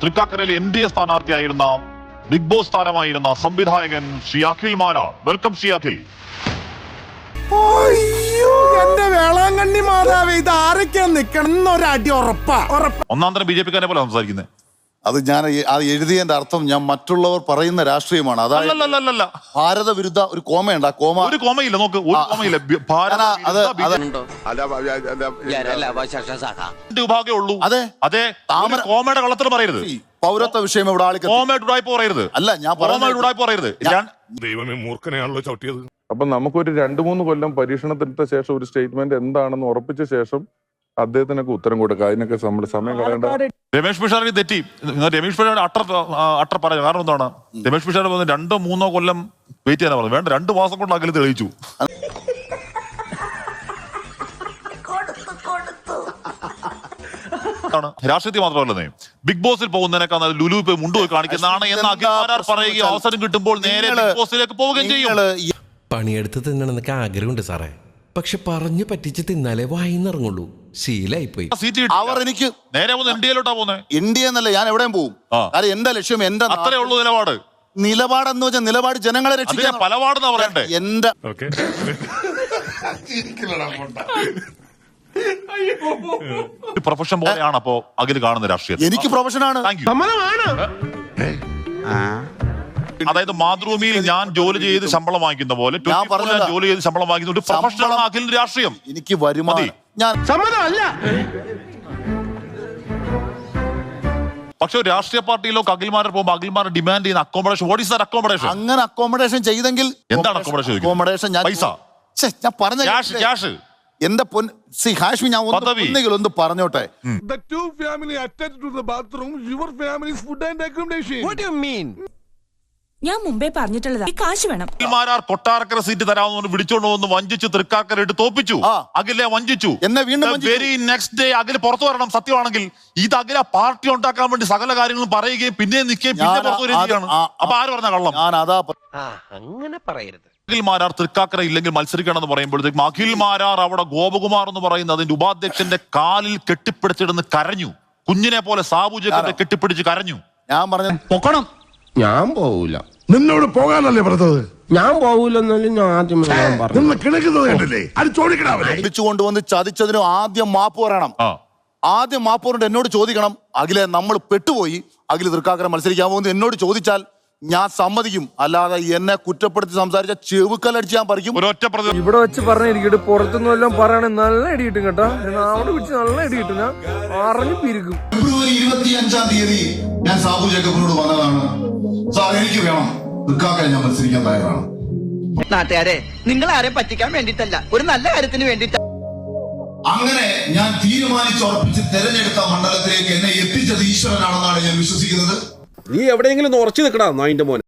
തൃക്കാക്കരയിലെ NDA സ്ഥാനാർത്ഥിയായിരുന്ന big boss താരമായിരുന്ന സംവിധായകൻ Shri Akhil Marar. Welcome Shri Akhil. അയ്യോ എന്റെ വേളാങ്കണ്ണി മാതാവേ, ഇത് ആരൊക്കെയാ നിക്കണം ഒരടി ഉറപ്പാ. ഒന്നാം തരം BJP-ക്കാരെ പോലെ സംസാരിക്കുന്നത്. അത് ഞാൻ അത് എഴുതിയതിന്റെ അർത്ഥം ഞാൻ മറ്റുള്ളവർ പറയുന്ന രാഷ്ട്രീയമാണ്. അതായത് ഭാരത വിരുദ്ധ ഒരു കോമയുണ്ട്. ആ കോമ ഒരു കോമയില്ല, നോക്ക്, ഒരു കോമയില്ല. വിഭാഗമേ ഉള്ളൂ. അതെ അതെ, കോമയുടെ കളത്തിൽ പറയരുത്. പൗരത്വ വിഷയം ഇവിടെ പറയരുത്. അല്ല, ഞാൻ പറയരുത്. ദൈവമേ, മൂർഖനെയാണല്ലോ ചവിട്ടിയത്. അപ്പൊ നമുക്കൊരു 2-3 കൊല്ലം പരീക്ഷണത്തിനു ശേഷം ഒരു സ്റ്റേറ്റ്മെന്റ് എന്താണെന്ന് ഉറപ്പിച്ച ശേഷം അദ്ദേഹത്തിനൊക്കെ ഉത്തരം കൊടുക്കുക. അതിനൊക്കെ നമ്മൾ സമയം കളയേണ്ട. രമേഷ് പിഷാരടി തെറ്റി. രമേഷ് പിഷാരടി അട്ടർ പറയാം. കാരണം എന്താണ്, രമേഷ് പിഷാരടി 2-3 കൊല്ലം വെയിറ്റ് ചെയ്യാൻ പറഞ്ഞു. വേണ്ട, 2 മാസം കൊണ്ട് അഖിൽ തെളിയിച്ചു. രാഷ്ട്രീയത്തിൽ മാത്രമല്ലേ, ബിഗ് ബോസിൽ പോകുന്നതിനേക്കാൾ ലുലു പോയി മുണ്ടുപോയി കാണിക്കുന്നതാണ് എന്ന് അഖിൽ മാരാർ പറയുകയും അവസരം കിട്ടുമ്പോൾ നേരെ ബിഗ് ബോസിലേക്ക് പോവുകയും ചെയ്യും. പണിയെടുത്ത് തിന്നണമെന്നൊക്കെ ആഗ്രഹമുണ്ട് സാറേ, പക്ഷെ പറഞ്ഞു പറ്റിച്ച് തിന്നാലേ വായിന്നിറങ്ങുള്ളൂ. ശീലായിപ്പോയി. അവർ എനിക്ക് നേരെ NDA-ലോട്ടാ പോകുന്നത്. NDA എന്നല്ല, ഞാൻ എവിടെയും പോകും. കാരണം എന്റെ ലക്ഷ്യം എന്റെ അത്രേ ഉള്ളൂ നിലപാട്. നിലപാടെന്ന് വെച്ചാൽ നിലപാട് ജനങ്ങളെ രക്ഷിക്കാൻ. പലപാടെന്നാ പറയണ്ടേ. എന്റെ പ്രൊഫഷൻ പോലെയാണ് അപ്പോ അഖിൽ കാണുന്ന രാഷ്ട്രീയം. എനിക്ക് പ്രൊഫഷനാണ്. അതായത് മാതൃഭൂമിയിൽ ഞാൻ ജോലി ചെയ്ത് ശമ്പളം വാങ്ങിക്കുന്ന പോലെ ജോലി ചെയ്ത് ശമ്പളം വാങ്ങിക്കുന്ന ഒരു പ്രൊഫഷണലാണ് അഖിലിന്റെ രാഷ്ട്രീയം. എനിക്ക് വരുമാനം ഞാൻ സമ്മതമല്ല. പക്ഷെ ഒരു രാഷ്ട്രീയ പാർട്ടിയിലോ അഖിൽമാരെ പോകുമ്പോൾ അഖിൽമാർ ഡിമാൻഡ് ചെയ്യുന്ന accommodation, what is that accommodation? അങ്ങനെ അക്കോമഡേഷൻ ചെയ്തെങ്കിൽ എന്താണ് അക്കോമഡേഷൻ? അക്കോമഡേഷൻ പൈസ, ഞാൻ പറഞ്ഞ ക്യാഷ്. എന്റെ ഹാഷ്മി, ഞാൻ ഒന്ന് പറഞ്ഞോട്ടെ. The two family attached to the bathroom, your family's food and accommodation. What do you mean? ഞാൻ മുമ്പേ പറഞ്ഞിട്ടുള്ളതാ, ഈ കാശ് വേണം. അഖിൽമാരാർ കൊട്ടാരക്കര സീറ്റ് തരാമെന്ന് വിളിച്ചോണ്ട് വന്ന് വഞ്ചിച്ച് തൃക്കാക്കര ഇട്ട് തോപ്പിച്ചു. അഖിലെ വഞ്ചിച്ചു. എന്നെ വീണ്ടും വെരി നെക്സ്റ്റ് ഡേ അഖിൽ പുറത്തു വരണം. സത്യമാണെങ്കിൽ ഇത് അഖില പാർട്ടി ഉണ്ടാക്കാൻ വേണ്ടി സകല കാര്യങ്ങളും പറയുകയും പിന്നെ നിൽക്കുകയും പിന്നെ പുറത്തു വരികയും ചെയ്യാണ്. അപ്പൊ ആര് പറഞ്ഞ കള്ളം? അങ്ങനെ പറയരുത്. അഖിൽ മാരാർ തൃക്കാക്കര ഇല്ലെങ്കിൽ മത്സരിക്കണം എന്ന് പറയുമ്പോഴത്തേക്കും അഖിൽ മാരാർ അവിടെ ഗോപകുമാർ എന്ന് പറയുന്ന അതിന്റെ ഉപാധ്യക്ഷന്റെ കാലിൽ കെട്ടിപ്പിടിച്ചിടുന്ന് കരഞ്ഞു. കുഞ്ഞിനെ പോലെ സാബു ജേക്കബിനെ കെട്ടിപ്പിടിച്ച് കരഞ്ഞു. ഞാൻ പറഞ്ഞു പൊക്കണം. ഞാൻ പോവൂല. നിന്നോട് പോകാനല്ലേ പറഞ്ഞത്? ഞാൻ പോവൂലെന്നാലും ഞാൻ ആദ്യം വിളിച്ചു കൊണ്ടുവന്ന് ചതിച്ചതിനും ആദ്യം മാപ്പ് പറയണം. ആദ്യം മാപ്പ് പറഞ്ഞിട്ട് എന്നോട് ചോദിക്കണം, അഖിലെ നമ്മൾ പെട്ടുപോയി, അഖിൽ തൃക്കാക്കര മത്സരിക്കാൻ പോകുന്നത് എന്നോട് ചോദിച്ചാൽ ഞാൻ സമ്മതിക്കും. അല്ലാതെ എന്നെ കുറ്റപ്പെടുത്തി സംസാരിച്ച ചെവുക്കല്ലടിച്ച് ഞാൻ പറിക്കും. ഇവിടെ വെച്ച് പറഞ്ഞിരിക്കട്ടെ, പുറത്തുനിന്നും എല്ലാം പറയണേ നല്ല ഇടി കിട്ടും കേട്ടോ. അവിടെ പിടിച്ച് നല്ല ഇടി കിട്ടും, ഞാൻ അറിഞ്ഞു പിരിക്കും. ഫെബ്രുവരി 25-ാം തീയതി ഞാൻ സാബു ജേക്കബിനോട് വന്നതാണ്, സാർ എനിക്ക് വേണം, തൃക്കാക്കര ഞാൻ മത്സരിക്കാൻ തയ്യാറാണ്. നാട്ടുകാരെ, നിങ്ങൾ ആരെ പറ്റിക്കാൻ വേണ്ടിട്ടല്ല, ഒരു നല്ല കാര്യത്തിന് വേണ്ടിട്ട്. അങ്ങനെ ഞാൻ തീരുമാനിച്ചുറപ്പിച്ച് തെരഞ്ഞെടുത്ത മണ്ഡലത്തിലേക്ക് എന്നെ എത്തിച്ചത് ഈശ്വരനാണെന്നാണ് ഞാൻ വിശ്വസിക്കുന്നത്. നീ എവിടെയെങ്കിലും ഉറച്ചു നിൽക്കടാ നായിന്റെ മോനെ.